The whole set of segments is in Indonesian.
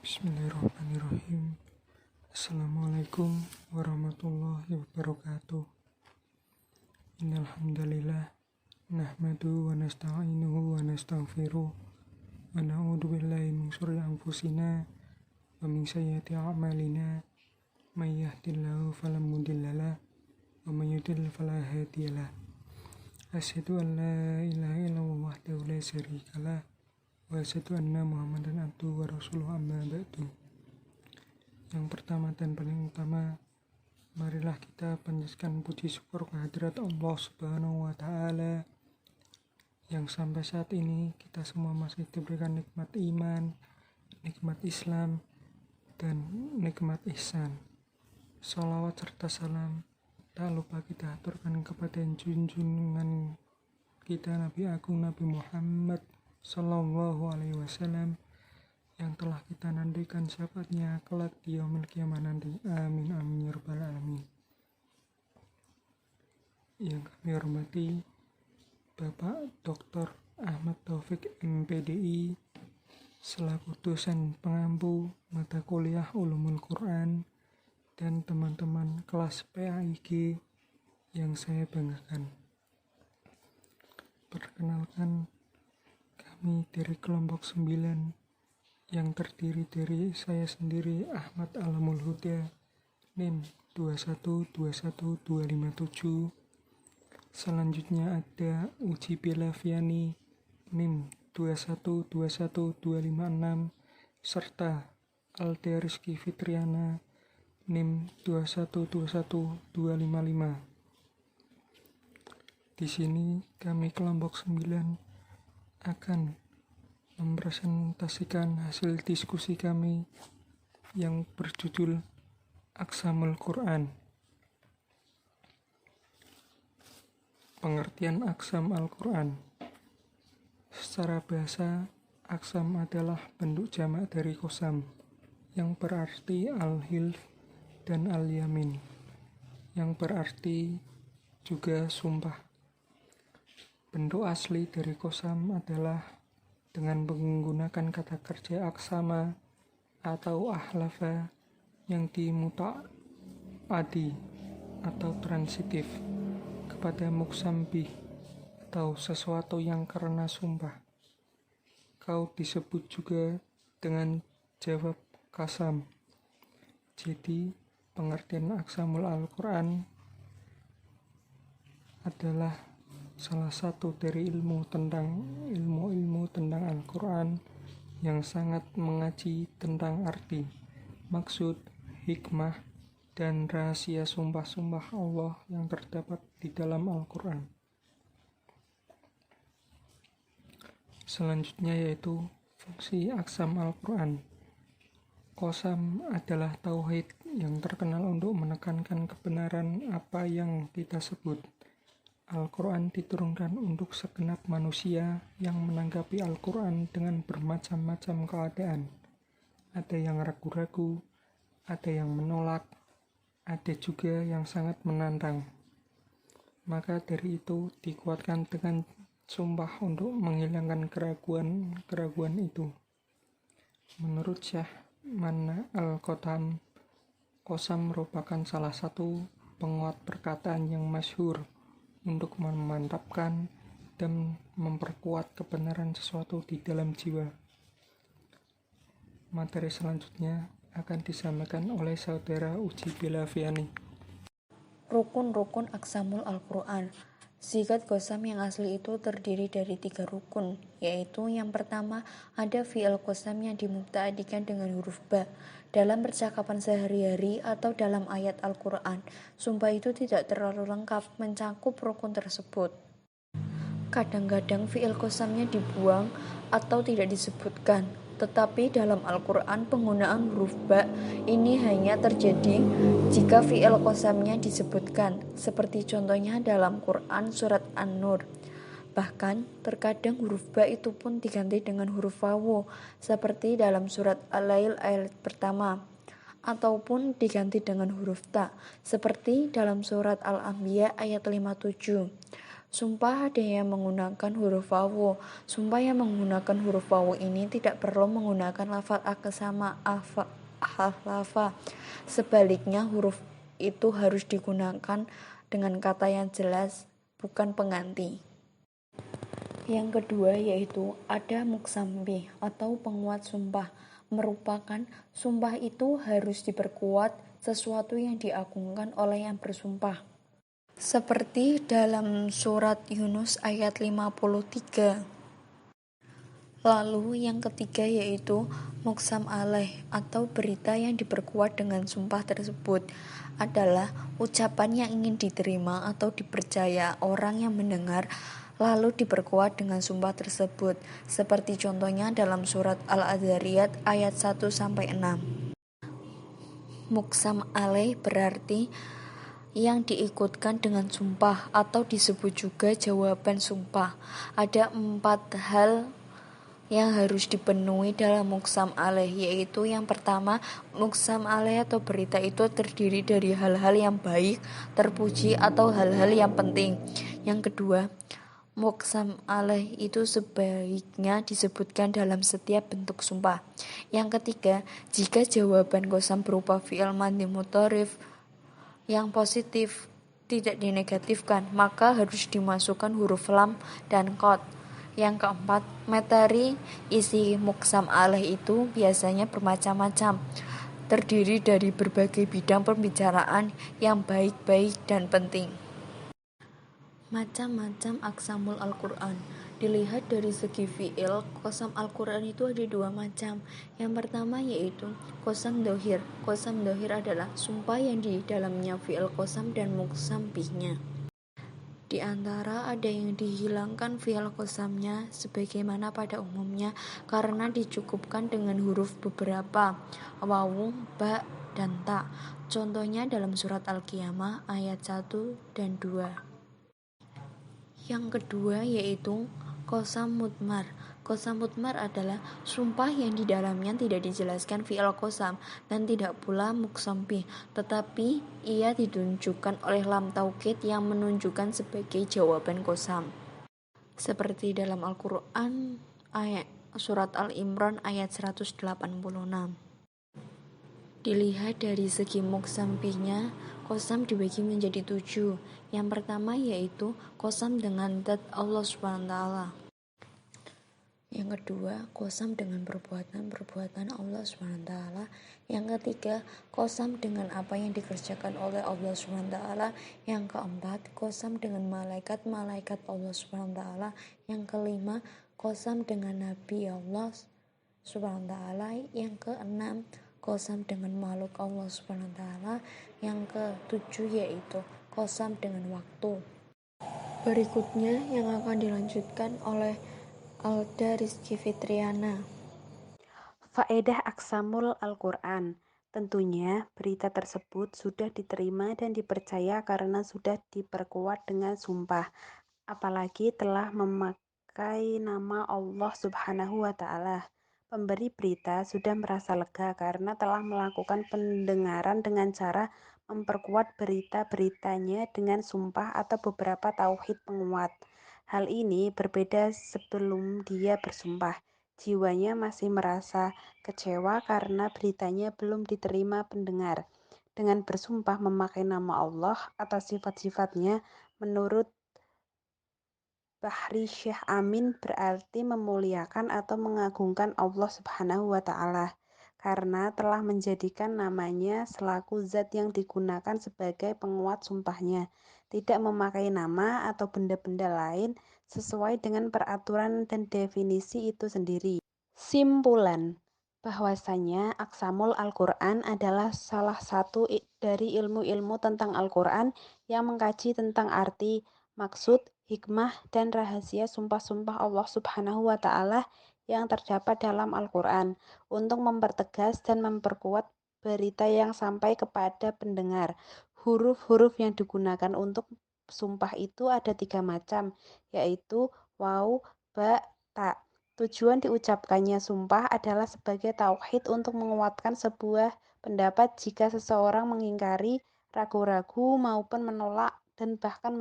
Bismillahirrahmanirrahim. Assalamualaikum warahmatullahi wabarakatuh. Innal hamdalillah nahmadu wa nasta'inuhu wa nastaghfiruh wa na'udzu billahi min syururi anfusina wa min sayyiati a'malina may yahdihillahu fala mudhillalah wa may yudhlil fala hadiyalah. Asyhadu an la ilaha illallah wahdahu la syarikalah wa asyhadu anna Muhammadan abduhu wa rasuluhu amma ba'du. Yang pertama dan paling utama, marilah kita panjatkan puji syukur kehadirat Allah Subhanahu wa taala yang sampai saat ini kita semua masih diberikan nikmat iman, nikmat Islam, dan nikmat ihsan. Shalawat serta salam tak lupa kita aturkan kepada junjungan kita Nabi Agung Nabi Muhammad Sallallahu Alaihi Wasallam yang telah kita nantikan syafaatnya kelak di yaumil qiyamah nanti. Amin amin ya rabbal alamin. Yang kami hormati Bapak Dr. Ahmad Taufik MPDI selaku dosen pengampu mata kuliah Ulumul Quran dan teman-teman kelas PAIG yang saya banggakan. Perkenalkan, kami dari kelompok 9 yang terdiri dari saya sendiri Ahmad Alamul Huda NIM 2121257. Selanjutnya ada Uji Belaviani NIM 2121256 serta Alda Rizky Fitriana NIM 2121255. Di sini kami kelompok 9 akan mempresentasikan hasil diskusi kami yang berjudul Aqsamul Quran. Pengertian Aqsam Al-Quran. Secara bahasa, Aqsam adalah bentuk jamak dari qasam yang berarti al-hilf dan al-yamin yang berarti juga sumpah. Bentuk asli dari qasam adalah dengan menggunakan kata kerja aqsama atau ahlafa yang dimuta'adi atau transitif kepada muqsam bih atau sesuatu yang karena sumpah. Kau disebut juga dengan jawab qasam. Jadi pengertian aqsamul Al-Quran adalah salah satu dari ilmu tentang Al-Quran yang sangat mengaji tentang arti, maksud, hikmah, dan rahasia sumpah-sumpah Allah yang terdapat di dalam Al-Quran. Selanjutnya yaitu fungsi aqsam Al-Quran. Qasam adalah tauhid yang terkenal untuk menekankan kebenaran apa yang kita sebut. Al-Quran diturunkan untuk segenap manusia yang menanggapi Al-Quran dengan bermacam-macam keadaan. Ada yang ragu-ragu, ada yang menolak, ada juga yang sangat menantang. Maka dari itu dikuatkan dengan sumpah untuk menghilangkan keraguan itu. Menurut Syekh Manna Al-Qatam, qasam merupakan salah satu penguat perkataan yang masyhur untuk memantapkan dan memperkuat kebenaran sesuatu di dalam jiwa. Materi selanjutnya akan disampaikan oleh saudara Uji Belaviani. Rukun-rukun Aqsamul Al-Quran. Sigat qasam yang asli itu terdiri dari 3 rukun, yaitu yang pertama ada fi'il qasam yang dimubtadikan dengan huruf ba. Dalam percakapan sehari-hari atau dalam ayat Al-Quran, sumpah itu tidak terlalu lengkap mencakup rukun tersebut. Kadang-kadang fi'il qasamnya dibuang atau tidak disebutkan, tetapi dalam Al-Quran penggunaan huruf ba ini hanya terjadi jika fi'il qasamnya disebutkan, seperti contohnya dalam Quran surat An-Nur. Bahkan terkadang huruf ba itu pun diganti dengan huruf wawu, seperti dalam surat Al-Lail ayat pertama, ataupun diganti dengan huruf ta, seperti dalam surat Al-Anbiya ayat 57. Sumpah ada yang menggunakan huruf wawu. Sumpah yang menggunakan huruf wawu ini tidak perlu menggunakan lafaz akesama lafa. Sebaliknya huruf itu harus digunakan dengan kata yang jelas, bukan pengganti. Yang kedua yaitu ada muksambi atau penguat sumpah. Merupakan sumpah itu harus diperkuat sesuatu yang diagungkan oleh yang bersumpah. Seperti dalam surat Yunus ayat 53. Lalu yang ketiga yaitu muksam alaih atau berita yang diperkuat dengan sumpah tersebut adalah ucapan yang ingin diterima atau dipercaya orang yang mendengar lalu diperkuat dengan sumpah tersebut seperti contohnya dalam surat Al-Adzariyat ayat 1-6. Muksam alaih berarti yang diikutkan dengan sumpah atau disebut juga jawaban sumpah. Ada 4 hal yang harus dipenuhi dalam muksam alaih, yaitu yang pertama, muksam alaih atau berita itu terdiri dari hal-hal yang baik, terpuji, atau hal-hal yang penting. Yang kedua, muksam alaih itu sebaiknya disebutkan dalam setiap bentuk sumpah. Yang ketiga, jika jawaban qasam berupa fi'il madhi mudhari' yang positif tidak dinegatifkan, maka harus dimasukkan huruf lam dan qad. Yang keempat, materi isi muksam alaih itu biasanya bermacam-macam, terdiri dari berbagai bidang pembicaraan yang baik-baik dan penting. Macam-macam aksamul Al-Quran. Dilihat dari segi fi'il, qasam Al-Quran itu ada 2 macam. Yang pertama yaitu qasam dohir. Qasam dohir adalah sumpah yang di dalamnya fi'il qasam dan muksam bihnya. Di antara ada yang dihilangkan fi'il qasamnya sebagaimana pada umumnya karena dicukupkan dengan huruf beberapa, wawu, ba, dan ta. Contohnya dalam surat Al-Qiyamah ayat 1 dan 2. Yang kedua yaitu qasam mudmar. Qasam mudmar adalah sumpah yang di dalamnya tidak dijelaskan fi'il qasam dan tidak pula muksam bih, tetapi ia ditunjukkan oleh lam taukid yang menunjukkan sebagai jawaban qasam. Seperti dalam Al-Quran ayat surat Al-Imran ayat 186. Dilihat dari segi muksam bihnya, qasam dibagi menjadi 7. Yang pertama yaitu qasam dengan zat Allah SWT. Yang kedua, qasam dengan perbuatan Allah SWT. Yang ketiga, qasam dengan apa yang dikerjakan oleh Allah SWT. Yang keempat, qasam dengan malaikat-malaikat Allah SWT. Yang kelima, qasam dengan Nabi Allah SWT. Yang keenam, qasam dengan makhluk Allah SWT. Yang ketujuh yaitu qasam dengan waktu. Berikutnya yang akan dilanjutkan oleh Alda Rizky Fitriana. Faedah aksamul Al-Quran. Tentunya berita tersebut sudah diterima dan dipercaya karena sudah diperkuat dengan sumpah, apalagi telah memakai nama Allah Subhanahu wa Ta'ala. Pemberi berita sudah merasa lega karena telah melakukan pendengaran dengan cara memperkuat berita-beritanya dengan sumpah atau beberapa tauhid penguat. Hal ini berbeda sebelum dia bersumpah. Jiwanya masih merasa kecewa karena beritanya belum diterima pendengar. Dengan bersumpah memakai nama Allah atau sifat-sifatnya, menurut Bahri Syekh Amin berarti memuliakan atau mengagungkan Allah Subhanahu wa Ta'ala karena telah menjadikan namanya selaku zat yang digunakan sebagai penguat sumpahnya, tidak memakai nama atau benda-benda lain sesuai dengan peraturan dan definisi itu sendiri. Simpulan bahwasanya aksamul Al-Quran adalah salah satu dari ilmu-ilmu tentang Al-Quran yang mengkaji tentang arti, maksud, hikmah, dan rahasia sumpah-sumpah Allah Subhanahu wa Ta'ala yang terdapat dalam Al-Quran untuk mempertegas dan memperkuat berita yang sampai kepada pendengar. Huruf-huruf yang digunakan untuk sumpah itu ada 3 macam, yaitu waw, ba, ta. Tujuan diucapkannya sumpah adalah sebagai tauhid untuk menguatkan sebuah pendapat jika seseorang mengingkari, ragu-ragu, maupun menolak dan bahkan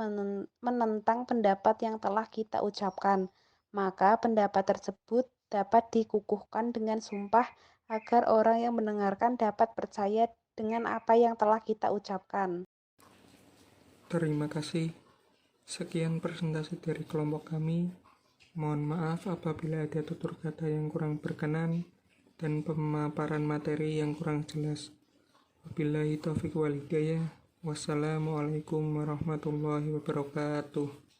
menentang pendapat yang telah kita ucapkan, maka pendapat tersebut dapat dikukuhkan dengan sumpah agar orang yang mendengarkan dapat percaya dengan apa yang telah kita ucapkan. Terima kasih. Sekian presentasi dari kelompok kami. Mohon maaf apabila ada tutur kata yang kurang berkenan dan pemaparan materi yang kurang jelas. Wabillahi taufiq wal hidayah. Wassalamualaikum warahmatullahi wabarakatuh.